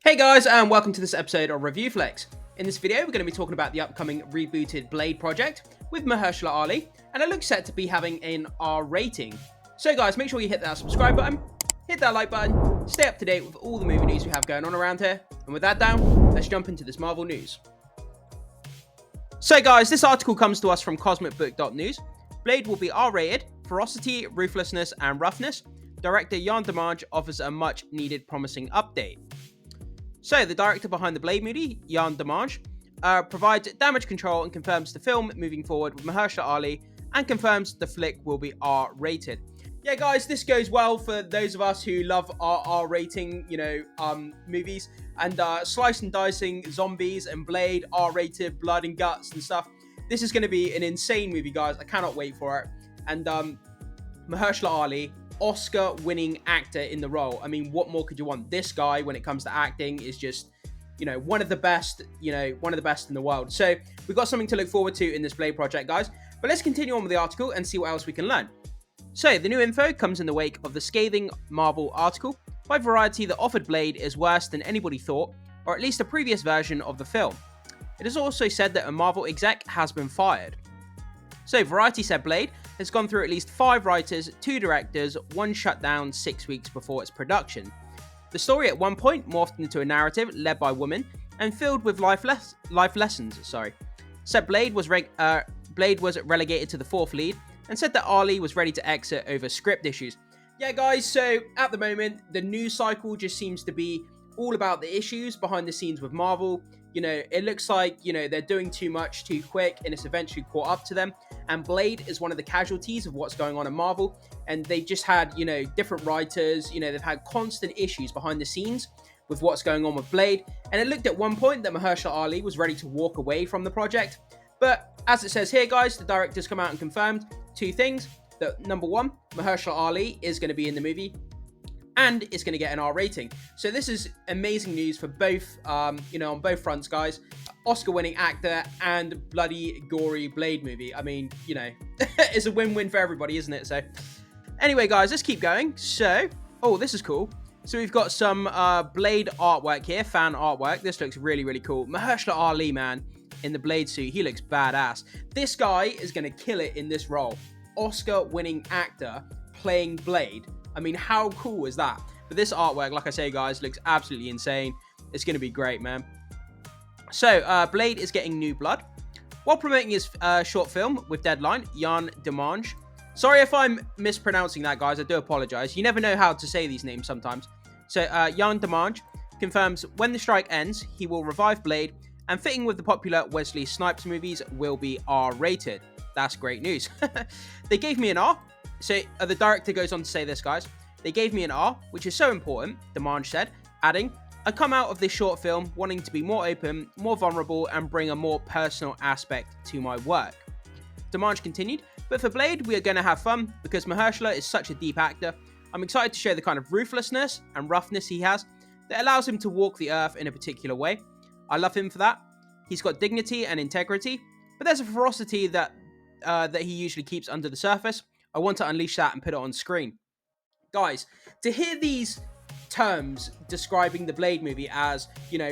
Hey guys, and welcome to this episode of Review Flex. In this video, we're going to be talking about the upcoming rebooted Blade project with Mahershala Ali, and it looks set to be having an R rating. So guys, make sure you hit that subscribe button, hit that like button, stay up to date with all the movie news we have going on around here, and with that down, let's jump into this Marvel news. So guys, this article comes to us from cosmicbook.news. Blade will be R-rated, ferocity, ruthlessness, and roughness. Director Jan Demange offers a much-needed promising update. So, the director behind the Blade movie, Jan Demange, provides damage control and confirms the film moving forward with Mahershala Ali, and confirms the flick will be R-rated. Yeah, guys, this goes well for those of us who love R-rating, movies, and slice and dicing zombies and Blade, R-rated, blood and guts and stuff. This is going to be an insane movie, guys. I cannot wait for it. And Mahershala Ali, Oscar-winning actor in the role. I mean, what more could you want? This guy, when it comes to acting, is just, one of the best, one of the best in the world. So we've got something to look forward to in this Blade project, guys. But let's continue on with the article and see what else we can learn. So the new info comes in the wake of the scathing Marvel article by Variety that offered Blade is worse than anybody thought, or at least a previous version of the film. It is also said that a Marvel exec has been fired. So Variety said Blade has gone through at least 5 writers, 2 directors, 1 shutdown 6 weeks before its production. The story at one point morphed into a narrative led by women and filled with life lessons. Said Blade was relegated to the 4th lead and said that Ali was ready to exit over script issues. Yeah, guys, so at the moment, the news cycle just seems to be all about the issues behind the scenes with Marvel. It looks like, they're doing too much too quick and it's eventually caught up to them. And Blade is one of the casualties of what's going on in Marvel. And they've just had, different writers, they've had constant issues behind the scenes with what's going on with Blade. And it looked at one point that Mahershala Ali was ready to walk away from the project. But as it says here, guys, the director's come out and confirmed 2 things. That number 1, Mahershala Ali is going to be in the movie, and it's going to get an R rating. So this is amazing news for both, on both fronts, guys. Oscar-winning actor and bloody gory Blade movie. I mean, it's a win-win for everybody, isn't it? So anyway, guys, let's keep going. So, this is cool. So we've got some Blade artwork here, fan artwork. This looks really, really cool. Mahershala Ali, man, in the Blade suit. He looks badass. This guy is going to kill it in this role. Oscar-winning actor playing Blade. I mean, how cool is that? But this artwork, like I say, guys, looks absolutely insane. It's going to be great, man. So, Blade is getting new blood. While promoting his short film with Deadline, Jan Demange. Sorry if I'm mispronouncing that, guys. I do apologize. You never know how to say these names sometimes. So, Jan Demange confirms when the strike ends, he will revive Blade, and fitting with the popular Wesley Snipes movies, will be R-rated. That's great news. They gave me an R. So the director goes on to say this, guys. They gave me an R, which is so important, Demange said, adding, I come out of this short film wanting to be more open, more vulnerable, and bring a more personal aspect to my work. Demange continued, but for Blade, we are going to have fun because Mahershala is such a deep actor. I'm excited to show the kind of ruthlessness and roughness he has that allows him to walk the earth in a particular way. I love him for that. He's got dignity and integrity, but there's a ferocity that he usually keeps under the surface. I want to unleash that and put it on screen. Guys, to hear these terms describing the Blade movie as,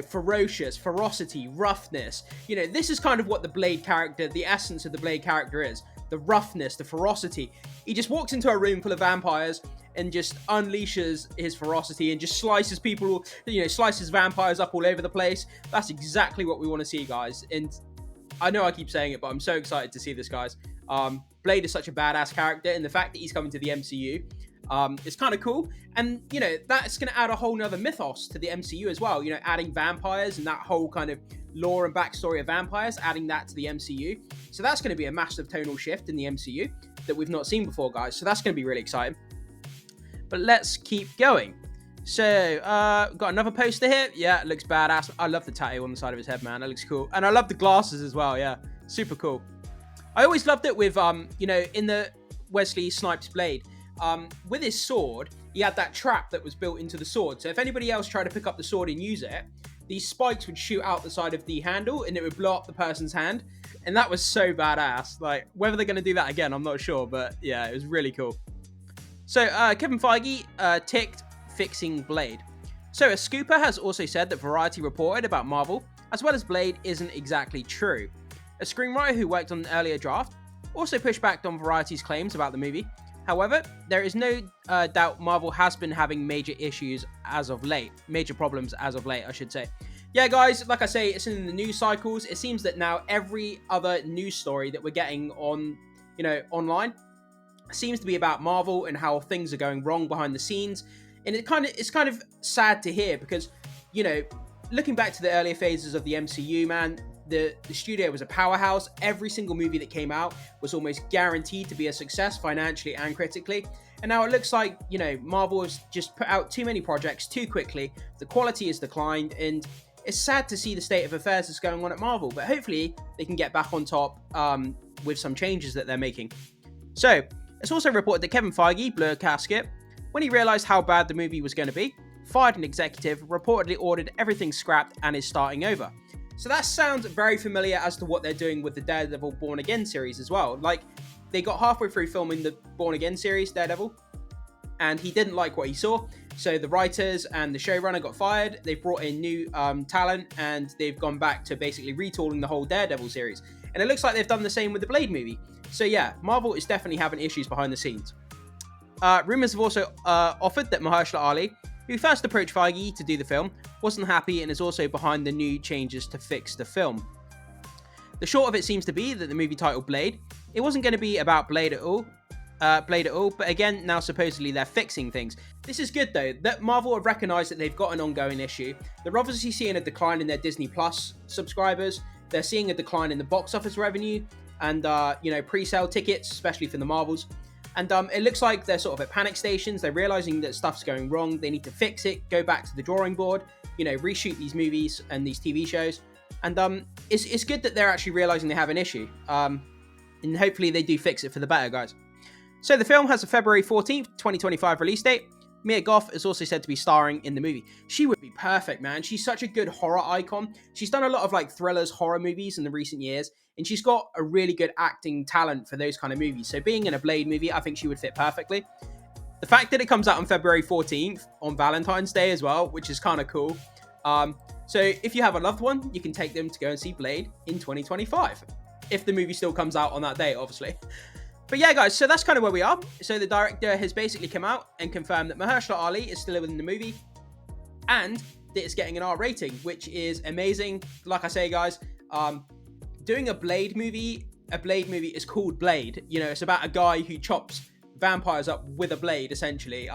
ferocious, ferocity, roughness, this is kind of what the Blade character, the essence of the Blade character is. The roughness, the ferocity. He just walks into a room full of vampires and just unleashes his ferocity and just slices people, slices vampires up all over the place. That's exactly what we want to see, guys. And I know I keep saying it, but I'm so excited to see this, guys. Blade is such a badass character, and the fact that he's coming to the MCU is kind of cool. And, that's going to add a whole nother mythos to the MCU as well. Adding vampires and that whole kind of lore and backstory of vampires, adding that to the MCU. So that's going to be a massive tonal shift in the MCU that we've not seen before, guys. So that's going to be really exciting. But let's keep going. So, got another poster here. Yeah, it looks badass. I love the tattoo on the side of his head, man. That looks cool. And I love the glasses as well, yeah. Super cool. I always loved it with, in the Wesley Snipes Blade, with his sword, he had that trap that was built into the sword. So if anybody else tried to pick up the sword and use it, these spikes would shoot out the side of the handle and it would blow up the person's hand. And that was so badass. Like, whether they're going to do that again, I'm not sure. But yeah, it was really cool. So, Kevin Feige ticked fixing Blade. So a scooper has also said that Variety reported about Marvel, as well as Blade, isn't exactly true. A screenwriter who worked on an earlier draft also pushed back on Variety's claims about the movie. However, there is no doubt Marvel has been having major issues as of late. Major problems as of late, I should say. Yeah, guys, like I say, it's in the news cycles. It seems that now every other news story that we're getting on, online seems to be about Marvel and how things are going wrong behind the scenes. And it's kind of sad to hear because, looking back to the earlier phases of the MCU, man, the studio was a powerhouse. Every single movie that came out was almost guaranteed to be a success financially and critically. And now it looks like, Marvel has just put out too many projects too quickly. The quality has declined, and it's sad to see the state of affairs that's going on at Marvel. But hopefully they can get back on top with some changes that they're making. So it's also reported that Kevin Feige blew a gasket when he realized how bad the movie was going to be, fired an executive, reportedly ordered everything scrapped, and is starting over. So that sounds very familiar as to what they're doing with the Daredevil Born Again series as well. Like, they got halfway through filming the Born Again series, Daredevil, and he didn't like what he saw. So the writers and the showrunner got fired. They've brought in new talent, and they've gone back to basically retooling the whole Daredevil series. And it looks like they've done the same with the Blade movie. So yeah, Marvel is definitely having issues behind the scenes. Rumors have also offered that Mahershala Ali, who first approached Feige to do the film, wasn't happy and is also behind the new changes to fix the film. The short of it seems to be that the movie titled Blade, it wasn't going to be about Blade at all, but again, now supposedly they're fixing things. This is good though, that Marvel have recognised that they've got an ongoing issue. They're obviously seeing a decline in their Disney Plus subscribers, they're seeing a decline in the box office revenue, and pre-sale tickets, especially for the Marvels. And it looks like they're sort of at panic stations. They're realizing that stuff's going wrong. They need to fix it, go back to the drawing board, reshoot these movies and these TV shows. And it's good that they're actually realizing they have an issue. And hopefully they do fix it for the better, guys. So the film has a February 14th, 2025 release date. Mia Goth is also said to be starring in the movie. She would be perfect, man. She's such a good horror icon. She's done a lot of thrillers, horror movies in the recent years, and she's got a really good acting talent for those kind of movies. So being in a Blade movie, I think she would fit perfectly. The fact that it comes out on February 14th, on Valentine's Day as well, which is kind of cool. So if you have a loved one, you can take them to go and see Blade in 2025. If the movie still comes out on that day, obviously. But yeah, guys, so that's kind of where we are. So the director has basically come out and confirmed that Mahershala Ali is still in the movie and that it's getting an R rating, which is amazing. Like I say, guys, doing a Blade movie is called Blade. It's about a guy who chops vampires up with a blade, essentially.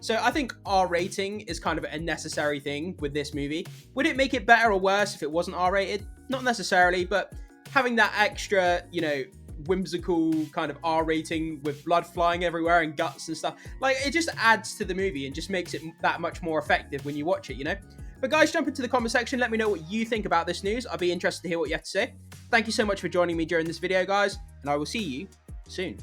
So I think R rating is kind of a necessary thing with this movie. Would it make it better or worse if it wasn't R rated? Not necessarily, but having that extra, whimsical kind of R rating with blood flying everywhere and guts and stuff, it just adds to the movie and just makes it that much more effective when you watch it, But guys, jump into the comment section, let me know what you think about this news. I'll be interested to hear what you have to say. Thank you so much for joining me during this video, guys, and I will see you soon.